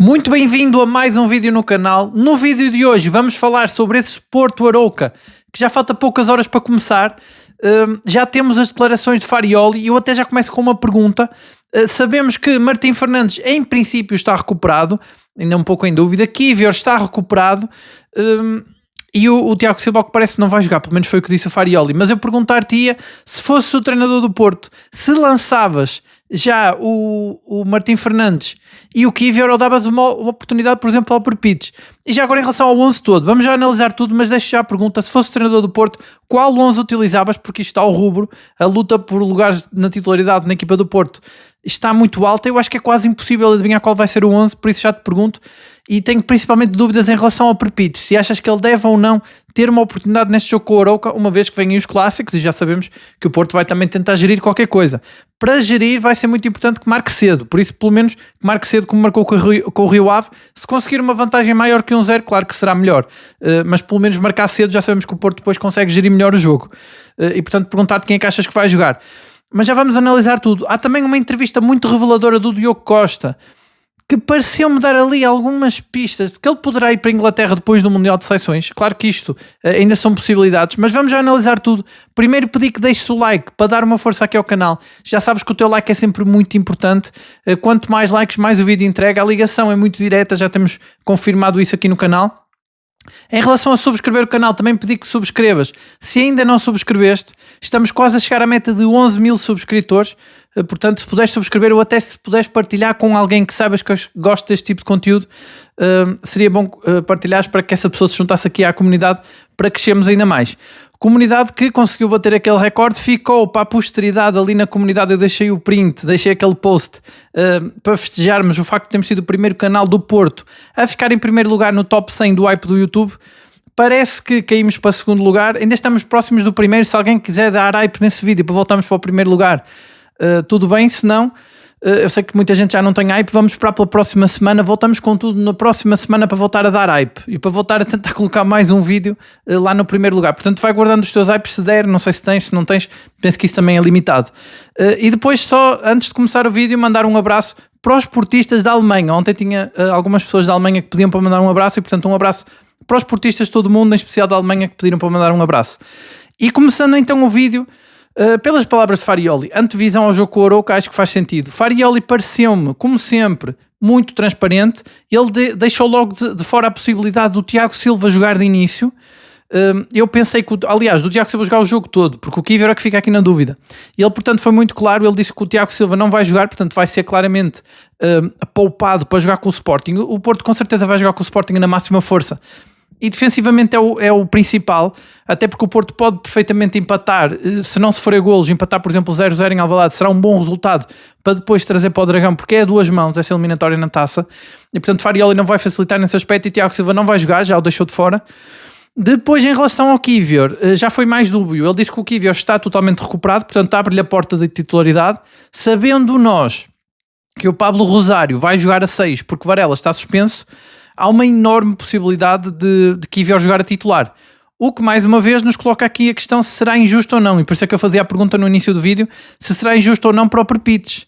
Muito bem-vindo a mais um vídeo no canal. No vídeo de hoje vamos falar sobre esse Porto Arouca, que já falta poucas horas para começar. Já temos as declarações de Farioli e eu até já começo com uma pergunta. Sabemos que Martim Fernandes em princípio está recuperado, ainda um pouco em dúvida. Kiwior está recuperado e o Tiago Silva, ao que parece, não vai jogar, pelo menos foi o que disse o Farioli. Mas eu perguntar-te-ia, se fosse o treinador do Porto, se lançavas já o Martim Fernandes e o Kiwior, ou davas uma oportunidade, por exemplo, ao Perpites. E já agora em relação ao 11 todo, vamos já analisar tudo, mas deixo já a pergunta: se fosse o treinador do Porto, qual 11 utilizavas? Porque isto está ao rubro, a luta por lugares na titularidade na equipa do Porto está muito alta. Eu acho que é quase impossível adivinhar qual vai ser o 11, por isso já te pergunto. E tenho principalmente dúvidas em relação ao Perpites, se achas que ele deve ou não ter uma oportunidade neste jogo com o Arouca, uma vez que vêm os clássicos e já sabemos que o Porto vai também tentar gerir qualquer coisa. Para gerir vai ser muito importante que marque cedo, por isso pelo menos que marque cedo como marcou com o Rio Ave. Se conseguir uma vantagem maior que 1-0, claro que será melhor, mas pelo menos marcar cedo, já sabemos que o Porto depois consegue gerir melhor o jogo. E portanto perguntar-te quem é que achas que vai jogar. Mas já vamos analisar tudo. Há também uma entrevista muito reveladora do Diogo Costa, que pareceu-me dar ali algumas pistas de que ele poderá ir para a Inglaterra depois do Mundial de Seleções. Claro que isto ainda são possibilidades, mas vamos já analisar tudo. Primeiro pedir que deixes o like para dar uma força aqui ao canal. Já sabes que o teu like é sempre muito importante. Quanto mais likes, mais o vídeo entrega. A ligação é muito direta, já temos confirmado isso aqui no canal. Em relação a subscrever o canal, também pedi que subscrevas. Se ainda não subscreveste, estamos quase a chegar à meta de 11 mil subscritores. Portanto, se puderes subscrever ou até se puderes partilhar com alguém que sabes que gosta deste tipo de conteúdo, seria bom partilhares para que essa pessoa se juntasse aqui à comunidade para crescermos ainda mais. Comunidade que conseguiu bater aquele recorde, ficou para a posteridade ali na comunidade. Eu deixei o print, deixei aquele post para festejarmos o facto de termos sido o primeiro canal do Porto a ficar em primeiro lugar no top 100 do hype do YouTube. Parece que caímos para segundo lugar, ainda estamos próximos do primeiro. Se alguém quiser dar hype nesse vídeo para voltarmos para o primeiro lugar, tudo bem. Se não, eu sei que muita gente já não tem hype, vamos esperar pela próxima semana. Voltamos com tudo na próxima semana para voltar a dar hype e para voltar a tentar colocar mais um vídeo lá no primeiro lugar. Portanto, vai guardando os teus hypes se der, não sei se tens, se não tens, penso que isso também é limitado. E depois, só antes de começar o vídeo, mandar um abraço para os portistas da Alemanha. Ontem tinha algumas pessoas da Alemanha que pediam para mandar um abraço e, portanto, um abraço para os portistas de todo o mundo, em especial da Alemanha, que pediram para mandar um abraço. E começando então o vídeo, pelas palavras de Farioli, antevisão ao jogo com o Arouca, acho que faz sentido. Farioli pareceu-me, como sempre, muito transparente. Ele deixou logo de fora a possibilidade do Tiago Silva jogar de início. Eu pensei que, aliás, do Tiago Silva jogar o jogo todo, porque o Kiwior é que fica aqui na dúvida. Ele, portanto, foi muito claro. Ele disse que o Tiago Silva não vai jogar, portanto vai ser claramente poupado para jogar com o Sporting. O Porto com certeza vai jogar com o Sporting na máxima força. E defensivamente é o principal, até porque o Porto pode perfeitamente empatar, se não se for a golos, empatar por exemplo 0-0 em Alvalade será um bom resultado para depois trazer para o Dragão, porque é a duas mãos essa eliminatória na taça, e portanto Farioli não vai facilitar nesse aspecto e Tiago Silva não vai jogar, já o deixou de fora. Depois, em relação ao Kiwior, já foi mais dúbio. Ele disse que o Kiwior está totalmente recuperado, portanto abre-lhe a porta de titularidade, sabendo nós que o Pablo Rosário vai jogar a 6 porque Varela está suspenso. Há uma enorme possibilidade de Kiwior jogar a titular. O que, mais uma vez, nos coloca aqui a questão se será injusto ou não. E por isso é que eu fazia a pergunta no início do vídeo, se será injusto ou não para o Perpites.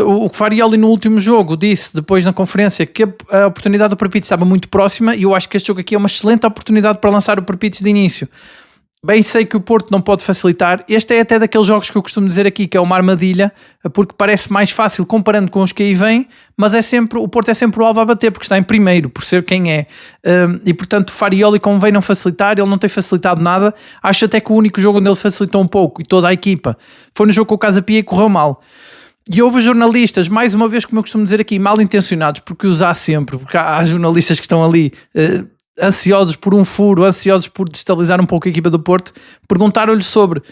O Farioli no último jogo disse, depois na conferência, que a oportunidade do Perpites estava muito próxima e eu acho que este jogo aqui é uma excelente oportunidade para lançar o Perpites de início. Bem, sei que o Porto não pode facilitar. Este é até daqueles jogos que eu costumo dizer aqui que é uma armadilha, porque parece mais fácil comparando com os que aí vêm, mas o Porto é sempre o alvo a bater, porque está em primeiro, por ser quem é. E portanto o Farioli convém não facilitar, ele não tem facilitado nada. Acho até que o único jogo onde ele facilitou um pouco, e toda a equipa, foi no jogo com o Casa Pia e correu mal. E houve jornalistas, mais uma vez, como eu costumo dizer aqui, mal intencionados, porque os há sempre, porque há jornalistas que estão ali ansiosos por um furo, ansiosos por destabilizar um pouco a equipa do Porto, perguntaram-lhe sobre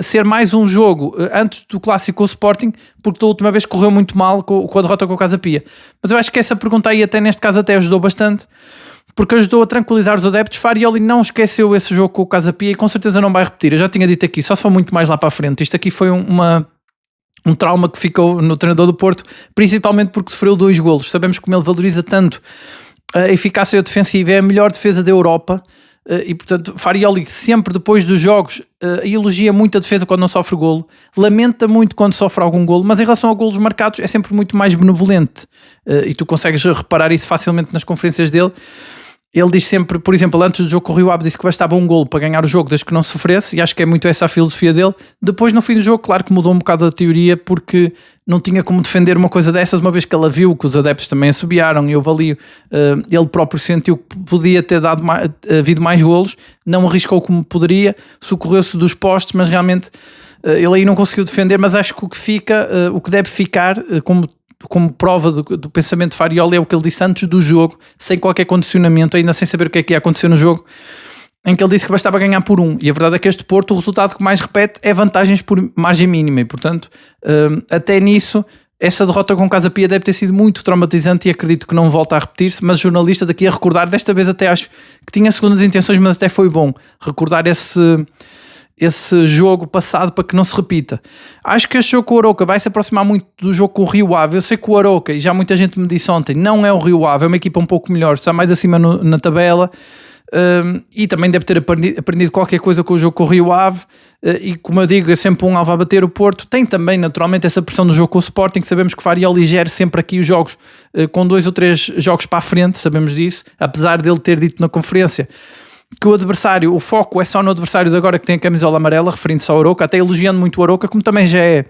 ser mais um jogo antes do clássico com o Sporting, porque da última vez correu muito mal com a derrota com o Casa Pia. Mas eu acho que essa pergunta aí até neste caso até ajudou bastante, porque ajudou a tranquilizar os adeptos. Farioli não esqueceu esse jogo com o Casa Pia e com certeza não vai repetir. Eu já tinha dito aqui, só se for muito mais lá para a frente. Isto aqui foi um trauma que ficou no treinador do Porto, principalmente porque sofreu 2 golos. Sabemos como ele valoriza tanto a eficácia defensiva, é a melhor defesa da Europa. e portanto Farioli sempre depois dos jogos elogia muito a defesa quando não sofre golo, lamenta muito quando sofre algum golo, mas em relação a golos marcados é sempre muito mais benevolente, e tu consegues reparar isso facilmente nas conferências dele. Ele diz sempre, por exemplo, antes do jogo com o Rio Ave, disse que bastava um golo para ganhar o jogo desde que não sofresse, e acho que é muito essa a filosofia dele. Depois, no fim do jogo, claro que mudou um bocado a teoria, porque não tinha como defender uma coisa dessas, uma vez que ele viu que os adeptos também assobiaram, e houve ali, ele próprio sentiu que podia ter havido mais golos, não arriscou como poderia, socorreu-se dos postes, mas realmente ele aí não conseguiu defender. Mas acho que o que deve ficar como prova do pensamento de Farioli é o que ele disse antes do jogo, sem qualquer condicionamento, ainda sem saber o que é que ia acontecer no jogo, em que ele disse que bastava ganhar por 1, e a verdade é que este Porto, o resultado que mais repete é vantagens por margem mínima, e portanto até nisso essa derrota com Casa Pia deve ter sido muito traumatizante, e acredito que não volta a repetir-se. Mas jornalistas aqui a recordar, desta vez até acho que tinha segundas intenções, mas até foi bom recordar esse jogo passado para que não se repita. Acho que este jogo com o Arouca vai se aproximar muito do jogo com o Rio Ave. Eu sei que o Arouca, e já muita gente me disse ontem, não é o Rio Ave, é uma equipa um pouco melhor, está mais acima na tabela, e também deve ter aprendido qualquer coisa com o jogo com o Rio Ave, e como eu digo, é sempre um alvo a bater. O Porto tem também naturalmente essa pressão do jogo com o Sporting, que sabemos que Farioli gera sempre aqui os jogos com 2 ou 3 jogos para a frente, sabemos disso, apesar dele ter dito na conferência que o adversário, o foco é só no adversário de agora que tem a camisola amarela, referindo-se ao Arouca, até elogiando muito o Arouca, como também já é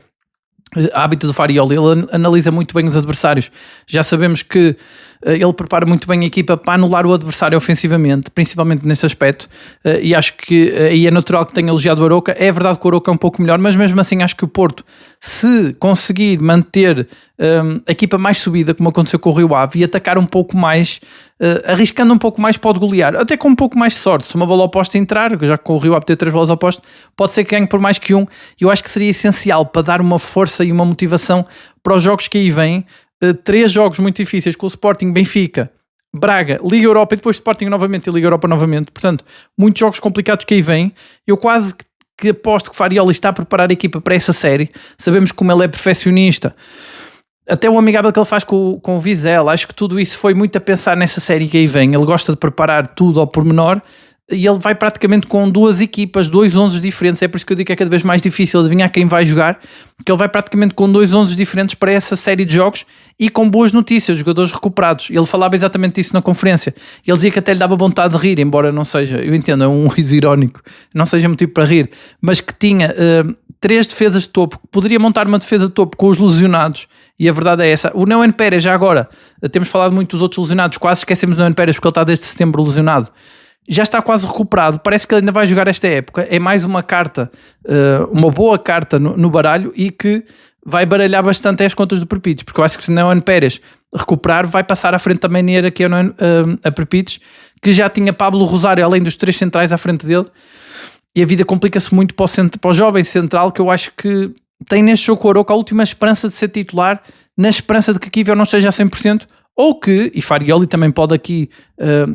hábito do Farioli. Ele analisa muito bem os adversários. Já sabemos que ele prepara muito bem a equipa para anular o adversário ofensivamente, principalmente nesse aspecto, e acho que aí é natural que tenha elogiado o Arouca. É verdade que o Arouca é um pouco melhor, mas mesmo assim acho que o Porto, se conseguir manter a equipa mais subida, como aconteceu com o Rio Ave, e atacar um pouco mais, arriscando um pouco mais, pode golear, até com um pouco mais de sorte. Se uma bola oposta entrar, já que com o Rio Ave ter 3 bolas opostas, pode ser que ganhe por mais que 1. Eu acho que seria essencial para dar uma força e uma motivação para os jogos que aí vêm. 3 jogos muito difíceis com o Sporting, Benfica, Braga, Liga Europa, e depois Sporting novamente e Liga Europa novamente. Portanto, muitos jogos complicados que aí vêm. Eu quase que aposto que Farioli está a preparar a equipa para essa série. Sabemos como ele é perfeccionista, até o amigável que ele faz com o Vizela. Acho que tudo isso foi muito a pensar nessa série que aí vem. Ele gosta de preparar tudo ao pormenor, e ele vai praticamente com 2 equipas, 2 11 diferentes. É por isso que eu digo que é cada vez mais difícil adivinhar quem vai jogar, porque ele vai praticamente com 2 11 diferentes para essa série de jogos, e com boas notícias, jogadores recuperados. Ele falava exatamente isso na conferência. Ele dizia que até lhe dava vontade de rir, embora não seja, eu entendo, é um riso irónico, não seja motivo para rir, mas que tinha 3 defesas de topo, poderia montar uma defesa de topo com os lesionados, e a verdade é essa. O Neuen Pérez, já agora, temos falado muito dos outros lesionados, quase esquecemos do Neuen Pérez porque ele está desde setembro lesionado. Já está quase recuperado, parece que ele ainda vai jogar esta época. É mais uma carta, uma boa carta no baralho, e que vai baralhar bastante as contas do Perpites, porque eu acho que se não é o Pérez recuperar, vai passar à frente também Neira, que é a Perpites, que já tinha Pablo Rosário além dos 3 centrais à frente dele, e a vida complica-se muito para o jovem central, que eu acho que tem neste jogo com o Arouca a última esperança de ser titular, na esperança de que Kiwior não esteja a 100%, ou que, e Farioli também pode aqui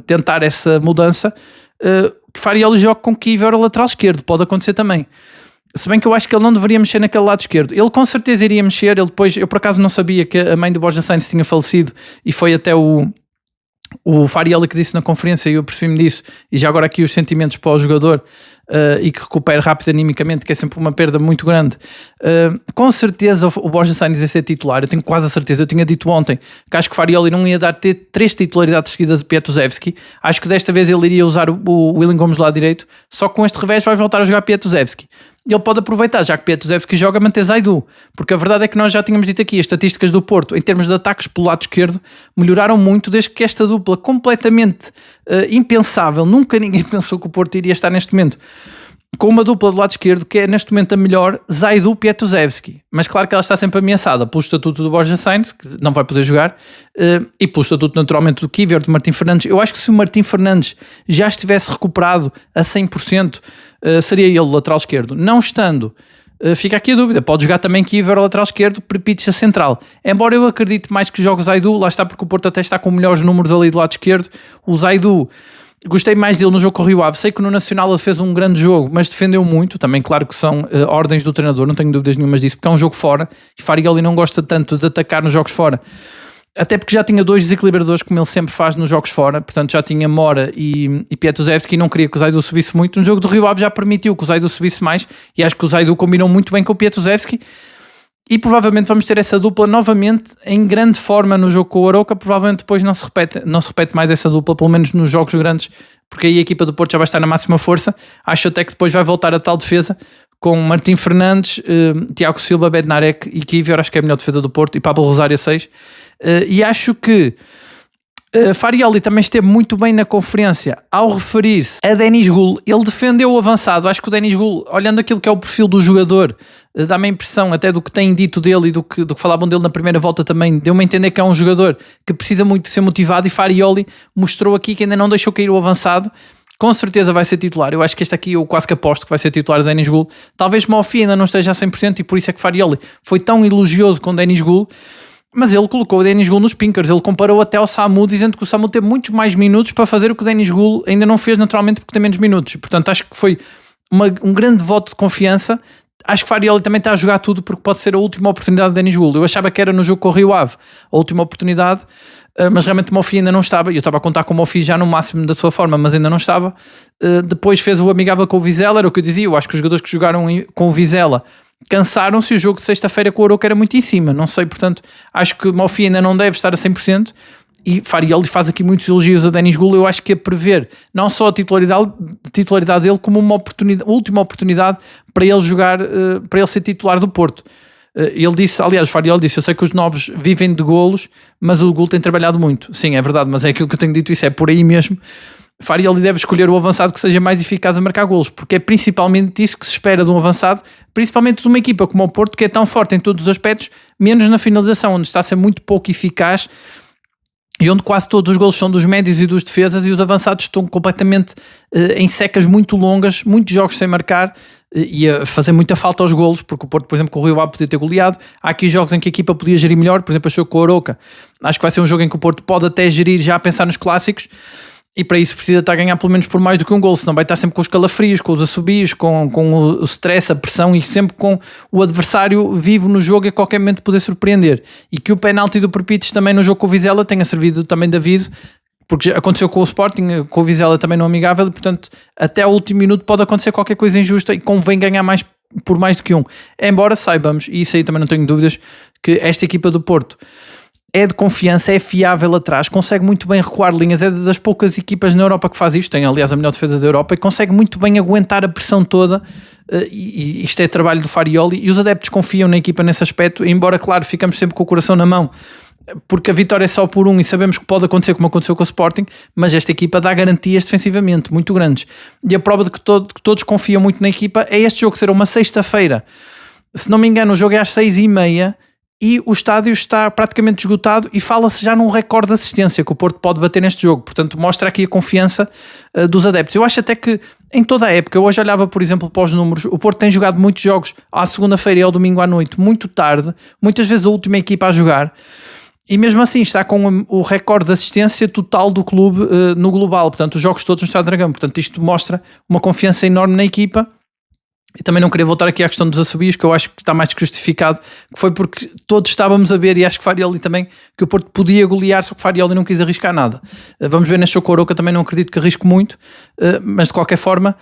tentar essa mudança, que Farioli jogue com Kiwior a lateral esquerdo, pode acontecer também. Se bem que eu acho que ele não deveria mexer naquele lado esquerdo. Ele com certeza iria mexer. Ele depois, eu por acaso não sabia que a mãe do Borja Sainz tinha falecido, e foi até o Farioli que disse na conferência, e eu percebi-me disso, e já agora aqui os sentimentos para o jogador, e que recupere rápido animicamente, que é sempre uma perda muito grande. Com certeza o Borja Sainz ia ser titular, eu tenho quase a certeza. Eu tinha dito ontem que acho que Farioli não ia dar 3 titularidades seguidas de Piatusevski. Acho que desta vez ele iria usar o William Gomes lá direito, só que com este revés vai voltar a jogar Piatusevski. Ele pode aproveitar, já que Piatusevski joga, manter Zaidu, porque a verdade é que nós já tínhamos dito aqui, as estatísticas do Porto em termos de ataques pelo lado esquerdo melhoraram muito desde que esta dupla completamente impensável, nunca ninguém pensou que o Porto iria estar neste momento com uma dupla do lado esquerdo, que é neste momento a melhor, Zaidu-Piatusevski. Mas claro que ela está sempre ameaçada pelo estatuto do Borja Sainz, que não vai poder jogar, e pelo estatuto naturalmente do Kiwior, do Martim Fernandes. Eu acho que se o Martim Fernandes já estivesse recuperado a 100%, seria ele o lateral esquerdo. Não estando, fica aqui a dúvida, pode jogar também Kiwior a lateral esquerdo, Perpites a central. Embora eu acredite mais que jogue Zaidu, lá está, porque o Porto até está com melhores números ali do lado esquerdo. O Zaidu, gostei mais dele no jogo com o Rio Ave. Sei que no Nacional ele fez um grande jogo, mas defendeu muito. Também claro que são ordens do treinador, não tenho dúvidas nenhumas disso, porque é um jogo fora, e Farioli não gosta tanto de atacar nos jogos fora. até porque já tinha 2 desequilibradores, como ele sempre faz nos jogos fora, portanto já tinha Mora e Piatusevski, e não queria que o Zaidu subisse muito. No jogo do Rio Ave já permitiu que o Zaidu subisse mais, e acho que o Zaidu combinou muito bem com o Piatusevski, e provavelmente vamos ter essa dupla novamente em grande forma no jogo com o Arouca. Provavelmente depois não se repete mais essa dupla, pelo menos nos jogos grandes, porque aí a equipa do Porto já vai estar na máxima força. Acho até que depois vai voltar a tal defesa com Martim Fernandes, Tiago Silva, Bednarek e Kivior. Acho que é a melhor defesa do Porto, e Pablo Rosário a 6. E acho que Farioli também esteve muito bem na conferência ao referir-se a Denis Gul. Ele defendeu o avançado. Acho que o Denis Gul, olhando aquilo que é o perfil do jogador, dá-me a impressão até do que têm dito dele e do que falavam dele na primeira volta também, deu-me a entender que é um jogador que precisa muito de ser motivado, e Farioli mostrou aqui que ainda não deixou cair o avançado. Com certeza vai ser titular. Eu acho que este aqui eu quase que aposto que vai ser titular de Denis Gul. Talvez Mofi ainda não esteja a 100%, e por isso é que Farioli foi tão elogioso com Denis Gul. Mas ele colocou o Denis Gul nos pinkers. Ele comparou até ao Samu, dizendo que o Samu teve muitos mais minutos para fazer o que o Denis Gul ainda não fez naturalmente, porque tem menos minutos. Portanto, acho que foi um grande voto de confiança. Acho que Farioli também está a jogar tudo, porque pode ser a última oportunidade de Denis Gul. Eu achava que era no jogo com o Rio Ave a última oportunidade, mas realmente o Mofi ainda não estava. Eu estava a contar com o Mofi já no máximo da sua forma, mas ainda não estava. Depois fez o amigável com o Vizela, era o que eu dizia. Eu acho que os jogadores que jogaram com o Vizela cansaram-se, e o jogo de sexta-feira com o Arouca era muito em cima, não sei, portanto acho que o Mofi ainda não deve estar a 100%, e Farioli faz aqui muitos elogios a Denis Gul. Eu acho que a prever não só a titularidade dele, como uma última oportunidade para ele jogar, para ele ser titular do Porto. Ele disse, aliás, Farioli disse: eu sei que os novos vivem de golos, mas o Gul tem trabalhado muito. Sim, é verdade, mas é aquilo que eu tenho dito, isso é por aí mesmo. Farioli deve escolher o avançado que seja mais eficaz a marcar golos, porque é principalmente isso que se espera de um avançado, principalmente de uma equipa como o Porto, que é tão forte em todos os aspectos, menos na finalização, onde está a ser muito pouco eficaz, e onde quase todos os golos são dos médios e dos defesas, e os avançados estão completamente em secas muito longas, muitos jogos sem marcar, e a fazer muita falta aos golos, porque o Porto, por exemplo, com o Rio Ave podia ter goleado. Há aqui jogos em que a equipa podia gerir melhor, por exemplo, o jogo com o Arouca. Acho que vai ser um jogo em que o Porto pode até gerir já a pensar nos clássicos, e para isso precisa estar a ganhar pelo menos por mais do que um gol, senão vai estar sempre com os calafrios, com os assobios, com o stress, a pressão, e sempre com o adversário vivo no jogo e a qualquer momento poder surpreender. E que o penalti do Perpites também no jogo com o Vizela tenha servido também de aviso, porque aconteceu com o Sporting, com o Vizela também no amigável, e portanto até ao último minuto pode acontecer qualquer coisa injusta, e convém ganhar mais por mais do que um. Embora saibamos, e isso aí também não tenho dúvidas, que esta equipa do Porto é de confiança, é fiável atrás, consegue muito bem recuar linhas, é das poucas equipas na Europa que faz isto, tem aliás a melhor defesa da Europa, e consegue muito bem aguentar a pressão toda, e isto é trabalho do Farioli, e os adeptos confiam na equipa nesse aspecto, embora claro ficamos sempre com o coração na mão, porque a vitória é só por um, e sabemos que pode acontecer como aconteceu com o Sporting, mas esta equipa dá garantias defensivamente muito grandes, e a prova de que todos confiam muito na equipa é este jogo ser uma sexta-feira. Se não me engano, o jogo é às 6h30, e o estádio está praticamente esgotado, e fala-se já num recorde de assistência que o Porto pode bater neste jogo, portanto mostra aqui a confiança dos adeptos. Eu acho até que em toda a época, eu hoje olhava por exemplo para os números, o Porto tem jogado muitos jogos à segunda-feira e ao domingo à noite, muito tarde, muitas vezes a última equipa a jogar, e mesmo assim está com o recorde de assistência total do clube no global, portanto os jogos todos no Estádio do Dragão, portanto isto mostra uma confiança enorme na equipa. E também não queria voltar aqui à questão dos assobios, que eu acho que está mais que justificado, que foi porque todos estávamos a ver, e acho que Farioli também, que o Porto podia golear, só que Farioli não quis arriscar nada. Vamos ver neste jogo com o Arouca, também não acredito que arrisque muito, mas de qualquer forma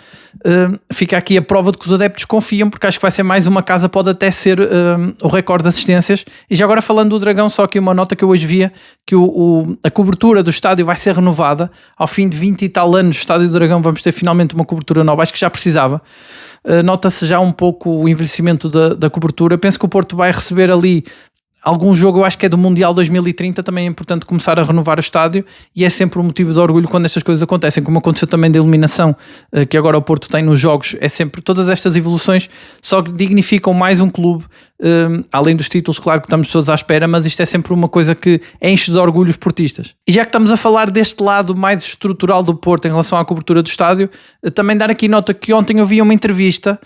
fica aqui a prova de que os adeptos confiam, porque acho que vai ser mais uma casa, pode até ser o recorde de assistências. E já agora falando do Dragão, só aqui uma nota que eu hoje via, que a cobertura do estádio vai ser renovada, ao fim de 20 e tal anos do Estádio do Dragão vamos ter finalmente uma cobertura nova, acho que já precisava. Nota-se já um pouco o envelhecimento da cobertura. Penso que o Porto vai receber ali algum jogo, eu acho que é do Mundial 2030, também é importante começar a renovar o estádio, e é sempre um motivo de orgulho quando estas coisas acontecem, como aconteceu também da eliminação que agora o Porto tem nos jogos. É sempre, todas estas evoluções só dignificam mais um clube, além dos títulos, claro que estamos todos à espera, mas isto é sempre uma coisa que enche de orgulho os portistas. E já que estamos a falar deste lado mais estrutural do Porto em relação à cobertura do estádio, também dar aqui nota que ontem eu vi uma entrevista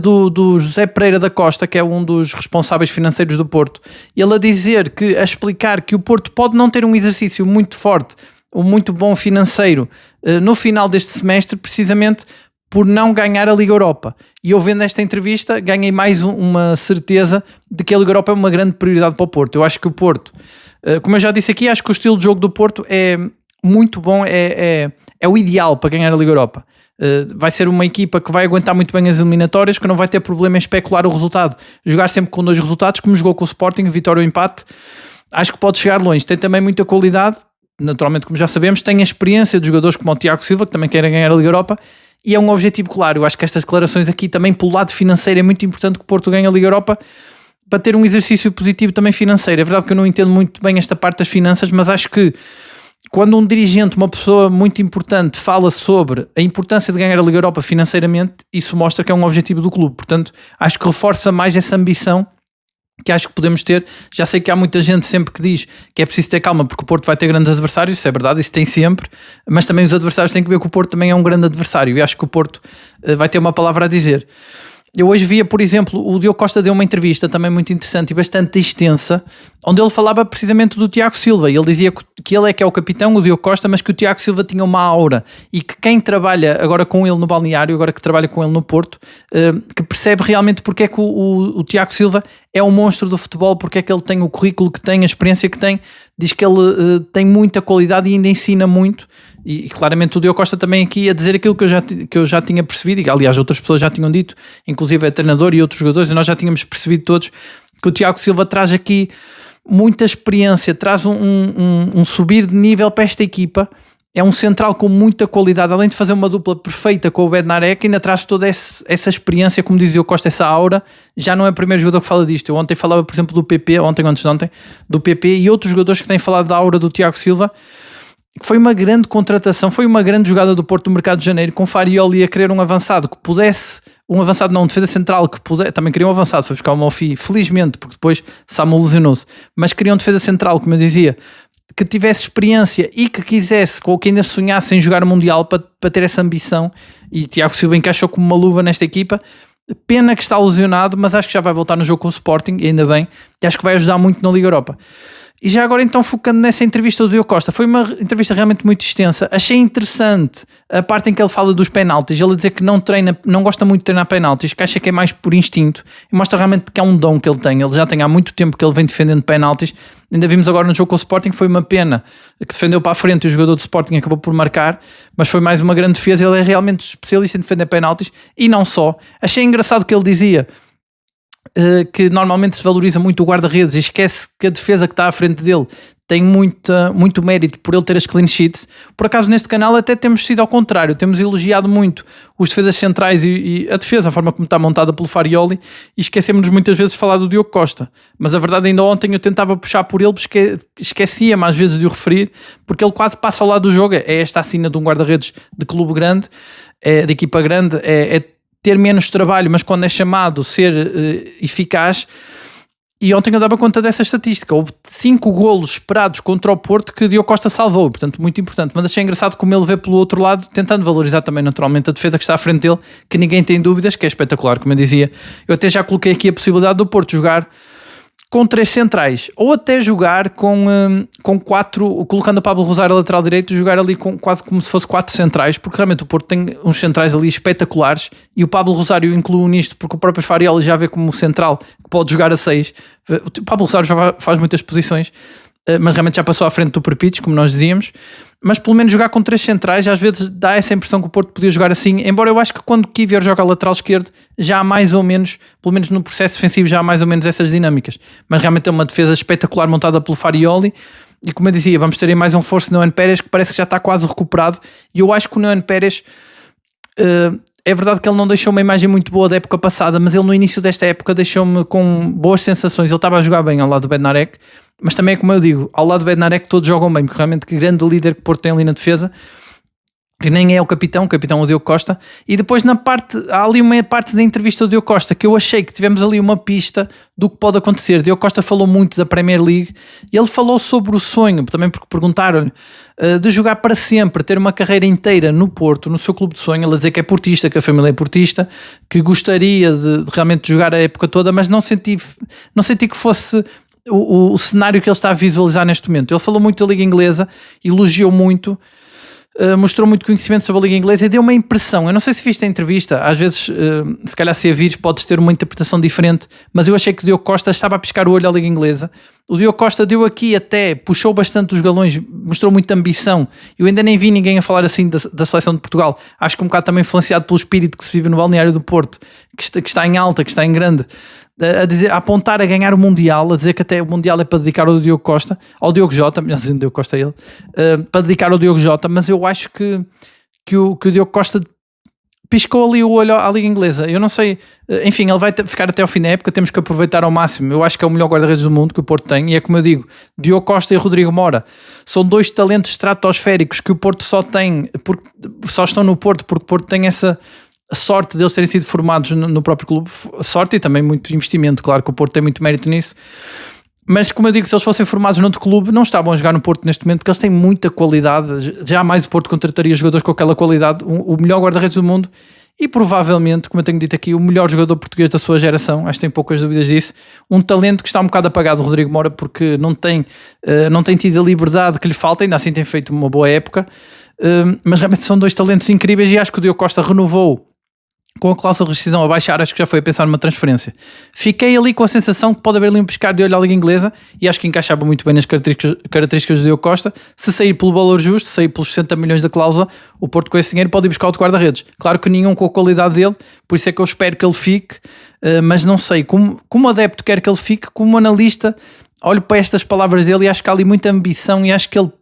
do José Pereira da Costa, que é um dos responsáveis financeiros do Porto, ele a dizer a explicar que o Porto pode não ter um exercício muito forte, um muito bom financeiro no final deste semestre, precisamente por não ganhar a Liga Europa. E eu vendo esta entrevista ganhei mais uma certeza de que a Liga Europa é uma grande prioridade para o Porto. Eu acho que o Porto Como eu já disse aqui, acho que o estilo de jogo do Porto é muito bom, é o ideal para ganhar a Liga Europa. Vai ser uma equipa que vai aguentar muito bem as eliminatórias, que não vai ter problema em especular o resultado, jogar sempre com 2 resultados, como jogou com o Sporting, vitória ou empate. Acho que pode chegar longe, tem também muita qualidade, naturalmente, como já sabemos, tem a experiência de jogadores como o Tiago Silva, que também querem ganhar a Liga Europa, e é um objetivo claro. Eu acho que estas declarações aqui também pelo lado financeiro é muito importante que o Porto ganhe a Liga Europa, para ter um exercício positivo também financeiro. É verdade que eu não entendo muito bem esta parte das finanças, mas acho que quando um dirigente, uma pessoa muito importante, fala sobre a importância de ganhar a Liga Europa financeiramente, isso mostra que é um objetivo do clube. Portanto, acho que reforça mais essa ambição que acho que podemos ter. Já sei que há muita gente sempre que diz que é preciso ter calma porque o Porto vai ter grandes adversários, isso é verdade, isso tem sempre, mas também os adversários têm que ver que o Porto também é um grande adversário e acho que o Porto vai ter uma palavra a dizer. Eu hoje via, por exemplo, o Diogo Costa deu uma entrevista também muito interessante e bastante extensa, onde ele falava precisamente do Tiago Silva, e ele dizia que ele é que é o capitão, o Diogo Costa, mas que o Tiago Silva tinha uma aura, e que quem trabalha agora com ele no balneário, agora que trabalha com ele no Porto, que percebe realmente porque é que o Tiago Silva é um monstro do futebol, porque é que ele tem o currículo que tem, a experiência que tem, diz que ele tem muita qualidade e ainda ensina muito, e claramente o Diogo Costa também aqui a dizer aquilo que eu já tinha percebido, e aliás outras pessoas já tinham dito, inclusive é treinador e outros jogadores, e nós já tínhamos percebido todos que o Tiago Silva traz aqui muita experiência, traz um subir de nível para esta equipa. É um central com muita qualidade, além de fazer uma dupla perfeita com o Bednarek, ainda traz toda essa experiência, como dizia o Costa, essa aura. Já não é o primeiro jogador que fala disto. Eu ontem falava, por exemplo, do PP, ontem ou antes de ontem, do PP, e outros jogadores que têm falado da aura do Tiago Silva, que foi uma grande contratação, foi uma grande jogada do Porto no mercado de janeiro, com Farioli a querer um avançado que pudesse, um defesa central que pudesse, também queria um avançado, foi buscar o Malfi, felizmente, porque depois Samuel lesionou-se, mas queria um defesa central, como eu dizia, que tivesse experiência e que quisesse, ou que ainda sonhasse em jogar o Mundial para ter essa ambição, e Tiago Silva encaixou como uma luva nesta equipa. Pena que está lesionado, mas acho que já vai voltar no jogo com o Sporting, e ainda bem, e acho que vai ajudar muito na Liga Europa. E já agora então focando nessa entrevista do Diogo Costa, foi uma entrevista realmente muito extensa, achei interessante a parte em que ele fala dos penaltis, ele a dizer que não gosta muito de treinar penaltis, que acha que é mais por instinto, e mostra realmente que é um dom que ele tem já tem há muito tempo que ele vem defendendo penaltis, ainda vimos agora no jogo com o Sporting, foi uma pena que defendeu para a frente e o jogador do Sporting acabou por marcar, mas foi mais uma grande defesa, ele é realmente especialista em defender penaltis, e não só, achei engraçado que ele dizia que normalmente se valoriza muito o guarda-redes e esquece que a defesa que está à frente dele tem muito mérito por ele ter as clean sheets. Por acaso neste canal até temos sido ao contrário, temos elogiado muito os defesas centrais e a defesa, a forma como está montada pelo Farioli, e esquecemos muitas vezes de falar do Diogo Costa, mas a verdade ainda ontem eu tentava puxar por ele, porque esquecia-me às vezes de o referir, porque ele quase passa ao lado do jogo, é esta a sina de um guarda-redes de clube grande, de equipa grande, é ter menos trabalho, mas quando é chamado ser eficaz. E ontem eu dava conta dessa estatística, houve 5 golos esperados contra o Porto que o Diogo Costa salvou, portanto muito importante, mas achei engraçado como ele vê pelo outro lado, tentando valorizar também naturalmente a defesa que está à frente dele, que ninguém tem dúvidas, que é espetacular, como eu dizia. Eu até já coloquei aqui a possibilidade do Porto jogar com 3 centrais, ou até jogar com 4, colocando o Pablo Rosário a lateral direito, jogar ali quase como se fosse 4 centrais, porque realmente o Porto tem uns centrais ali espetaculares, e o Pablo Rosário incluo nisto, porque o próprio Farioli já vê como central que pode jogar a 6, o Pablo Rosário já faz muitas posições, mas realmente já passou à frente do Perpites, como nós dizíamos, mas pelo menos jogar com 3 centrais, às vezes dá essa impressão que o Porto podia jogar assim, embora eu acho que quando Kivior joga a lateral esquerdo, já há mais ou menos, pelo menos no processo defensivo, já há mais ou menos essas dinâmicas, mas realmente é uma defesa espetacular montada pelo Farioli, e como eu dizia, vamos ter aí mais um reforço no Neuen Pérez, que parece que já está quase recuperado, e eu acho que o Neuen Pérez... é verdade que ele não deixou uma imagem muito boa da época passada, mas ele no início desta época deixou-me com boas sensações. Ele estava a jogar bem ao lado do Bednarek, mas também é como eu digo, ao lado do Bednarek todos jogam bem, porque realmente que grande líder que o Porto tem ali na defesa, que nem é o capitão é o Diogo Costa. E depois há ali uma parte da entrevista do Diogo Costa que eu achei que tivemos ali uma pista do que pode acontecer. Diogo Costa falou muito da Premier League e ele falou sobre o sonho, também porque perguntaram-lhe, de jogar para sempre, ter uma carreira inteira no Porto, no seu clube de sonho. Ele a dizer que é portista, que a família é portista, que gostaria de realmente jogar a época toda, mas não senti que fosse o cenário que ele está a visualizar neste momento. Ele falou muito da Liga Inglesa, elogiou muito mostrou muito conhecimento sobre a Liga Inglesa e deu uma impressão, eu não sei se viste a entrevista, às vezes se calhar se a vires podes ter uma interpretação diferente, mas eu achei que o Diogo Costa estava a piscar o olho à Liga Inglesa. O Diogo Costa deu aqui até, puxou bastante os galões, mostrou muita ambição. Eu ainda nem vi ninguém a falar assim da seleção de Portugal, acho que um bocado também influenciado pelo espírito que se vive no balneário do Porto, que está em alta, que está em grande, a apontar a ganhar o Mundial, a dizer que até o Mundial é para dedicar ao Diogo Costa, ao Diogo Jota, melhor dizendo, Diogo Costa é ele, para dedicar ao Diogo Jota, mas eu acho que o Diogo Costa piscou ali o olho à Liga Inglesa. Eu não sei, enfim, ele vai ficar até ao fim da época, temos que aproveitar ao máximo. Eu acho que é o melhor guarda-redes do mundo que o Porto tem, e é como eu digo, Diogo Costa e Rodrigo Mora são dois talentos estratosféricos que o Porto só tem, porque só estão no Porto, porque o Porto tem essa sorte deles terem sido formados no próprio clube, sorte e também muito investimento, claro que o Porto tem muito mérito nisso. Mas como eu digo, se eles fossem formados noutro clube, não estavam a jogar no Porto neste momento, porque eles têm muita qualidade. Jamais o Porto contrataria jogadores com aquela qualidade. O melhor guarda-redes do mundo e provavelmente, como eu tenho dito aqui, o melhor jogador português da sua geração. Acho que tem poucas dúvidas disso. Um talento que está um bocado apagado, o Rodrigo Mora, porque não tem tido a liberdade que lhe falta. Ainda assim tem feito uma boa época. Mas realmente são dois talentos incríveis e acho que o Diogo Costa renovou com a cláusula de rescisão a baixar, acho que já foi a pensar numa transferência. Fiquei ali com a sensação que pode haver ali um pescar de olho à Liga Inglesa e acho que encaixava muito bem nas características do Diogo Costa. Se sair pelo valor justo, sair pelos 60 milhões da cláusula, o Porto com esse dinheiro pode ir buscar outro guarda-redes. Claro que nenhum com a qualidade dele, por isso é que eu espero que ele fique, mas não sei, como adepto quero que ele fique, como analista, olho para estas palavras dele e acho que há ali muita ambição e acho que ele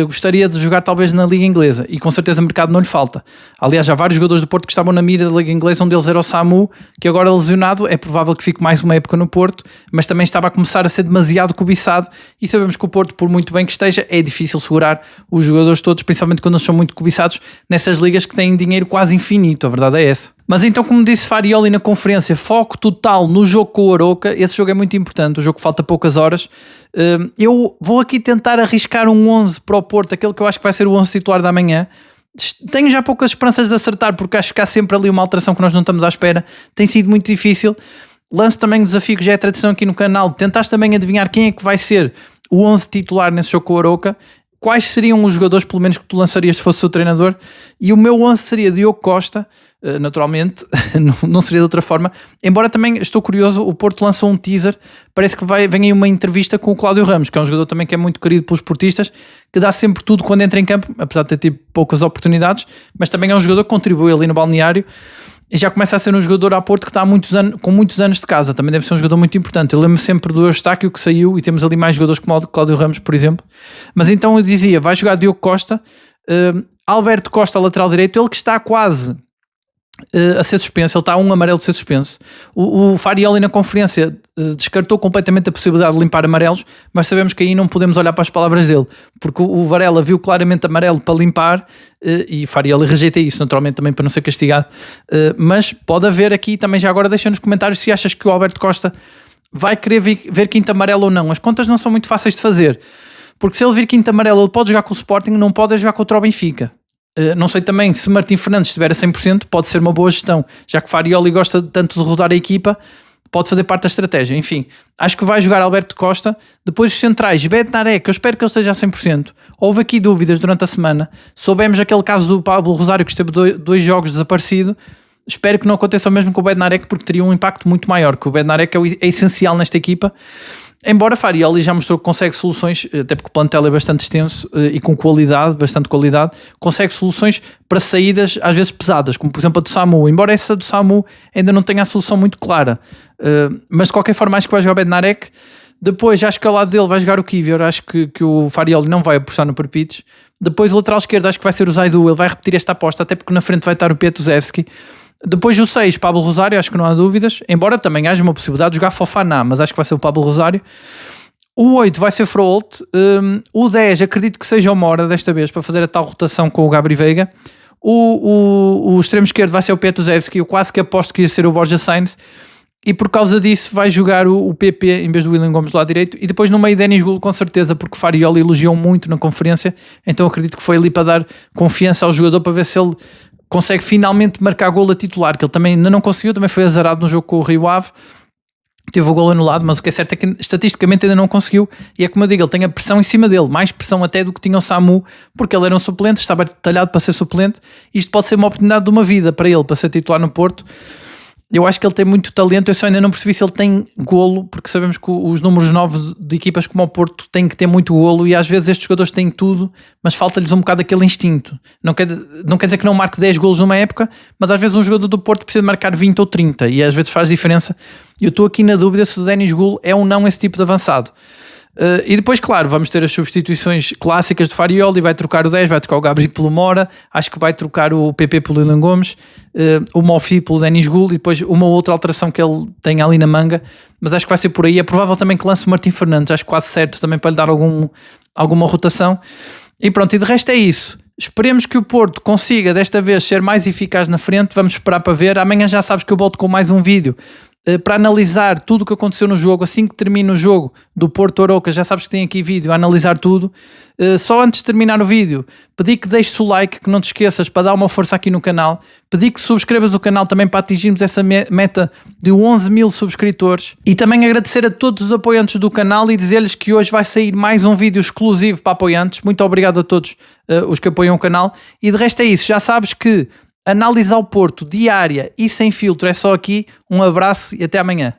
gostaria de jogar talvez na Liga Inglesa e com certeza o mercado não lhe falta. Aliás, há vários jogadores do Porto que estavam na mira da Liga Inglesa, um deles era o Samu, que agora lesionado, é provável que fique mais uma época no Porto, mas também estava a começar a ser demasiado cobiçado e sabemos que o Porto, por muito bem que esteja, é difícil segurar os jogadores todos, principalmente quando eles são muito cobiçados nessas ligas que têm dinheiro quase infinito, a verdade é essa. Mas então, como disse Farioli na conferência, foco total no jogo com o Arouca. Esse jogo é muito importante, o jogo falta poucas horas. Eu vou aqui tentar arriscar um 11 para o Porto, aquele que eu acho que vai ser o 11 titular da manhã. Tenho já poucas esperanças de acertar, porque acho que há sempre ali uma alteração que nós não estamos à espera. Tem sido muito difícil. Lanço também o desafio que já é tradição aqui no canal, tentaste também adivinhar quem é que vai ser o 11 titular nesse jogo com o Arouca. Quais seriam os jogadores, pelo menos, que tu lançarias se fosse o treinador? E o meu 11 seria Diogo Costa, naturalmente, não seria de outra forma. Embora também, estou curioso, o Porto lançou um teaser, parece que vem aí uma entrevista com o Cláudio Ramos, que é um jogador também que é muito querido pelos portistas, que dá sempre tudo quando entra em campo, apesar de ter tido poucas oportunidades, mas também é um jogador que contribui ali no balneário. E já começa a ser um jogador a Porto que está há com muitos anos de casa. Também deve ser um jogador muito importante. Eu lembro sempre do Eustáquio que saiu e temos ali mais jogadores como o Cláudio Ramos, por exemplo. Mas então eu dizia, vai jogar Diogo Costa, Alberto Costa, lateral direito, ele que está quase a ser suspenso, ele está a um amarelo de ser suspenso. O Farioli na conferência descartou completamente a possibilidade de limpar amarelos, mas sabemos que aí não podemos olhar para as palavras dele, porque o Varela viu claramente amarelo para limpar e Farioli rejeita isso, naturalmente também para não ser castigado, mas pode haver aqui também, já agora deixa nos comentários se achas que o Alberto Costa vai querer ver quinto amarelo ou não. As contas não são muito fáceis de fazer, porque se ele vir quinto amarelo ele pode jogar com o Sporting, não pode jogar contra o Benfica. Não sei também se Martim Fernandes estiver a 100%, pode ser uma boa gestão, já que Farioli gosta tanto de rodar a equipa, pode fazer parte da estratégia. Enfim, acho que vai jogar Alberto Costa. Depois os centrais, Bednarek, eu espero que ele esteja a 100%. Houve aqui dúvidas durante a semana, soubemos aquele caso do Pablo Rosário que esteve dois jogos desaparecido. Espero que não aconteça o mesmo com o Bednarek, porque teria um impacto muito maior, que o Bednarek é essencial nesta equipa. Embora Farioli já mostrou que consegue soluções, até porque o plantel é bastante extenso e com qualidade, bastante qualidade, consegue soluções para saídas às vezes pesadas, como por exemplo a do Samu, embora essa do Samu ainda não tenha a solução muito clara, mas de qualquer forma acho que vai jogar o Bednarek. Depois acho que ao lado dele vai jogar o Kivior, acho que o Farioli não vai apostar no Perpites. Depois o lateral esquerdo acho que vai ser o Zaidu, ele vai repetir esta aposta, até porque na frente vai estar o Pietuzewski. Depois o 6, Pablo Rosário, acho que não há dúvidas, embora também haja uma possibilidade de jogar Fofana, mas acho que vai ser o Pablo Rosário. O 8 vai ser Froholt. O 10 acredito que seja o Mora desta vez, para fazer a tal rotação com o Gabri Veiga. O extremo esquerdo vai ser o Pietuzewski, eu quase que aposto que ia ser o Borja Sainz, e por causa disso vai jogar o PP em vez do William Gomes do lado direito, e depois no meio Denis Gulo com certeza, porque o Farioli elogiou muito na conferência, então acredito que foi ali para dar confiança ao jogador, para ver se ele consegue finalmente marcar golo a titular, que ele também ainda não conseguiu, também foi azarado no jogo com o Rio Ave. teve o gol anulado, mas o que é certo é que estatisticamente ainda não conseguiu, e é como eu digo, ele tem a pressão em cima dele, mais pressão até do que tinha o Samu, porque ele era um suplente, estava talhado para ser suplente, e isto pode ser uma oportunidade de uma vida para ele, para ser titular no Porto. Eu acho que ele tem muito talento, eu só ainda não percebi se ele tem golo, porque sabemos que os números novos de equipas como o Porto têm que ter muito golo, e às vezes estes jogadores têm tudo, mas falta-lhes um bocado aquele instinto. Não quer dizer que não marque 10 golos numa época, mas às vezes um jogador do Porto precisa marcar 20 ou 30, e às vezes faz diferença. Eu estou aqui na dúvida se o Denis Golo é ou não esse tipo de avançado. E depois, claro, vamos ter as substituições clássicas do Farioli, vai trocar o 10, vai trocar o Gabriel pelo Mora, acho que vai trocar o PP pelo Willian Gomes, o Mofi pelo Denis Golo, e depois uma outra alteração que ele tem ali na manga, mas acho que vai ser por aí. É provável também que lance o Martim Fernandes, acho quase certo também, para lhe dar alguma rotação. E pronto, e de resto é isso. Esperemos que o Porto consiga desta vez ser mais eficaz na frente, vamos esperar para ver. Amanhã já sabes que eu volto com mais um vídeo para analisar tudo o que aconteceu no jogo. Assim que termina o jogo do Porto Arouca, já sabes que tem aqui vídeo a analisar tudo. Só antes de terminar o vídeo, pedi que deixes o like, que não te esqueças, para dar uma força aqui no canal. Pedi que subscrevas o canal também para atingirmos essa meta de 11 mil subscritores. E também agradecer a todos os apoiantes do canal e dizer-lhes que hoje vai sair mais um vídeo exclusivo para apoiantes. Muito obrigado a todos os que apoiam o canal. E de resto é isso, já sabes que análise ao Porto diária e sem filtro é só aqui. Um abraço e até amanhã.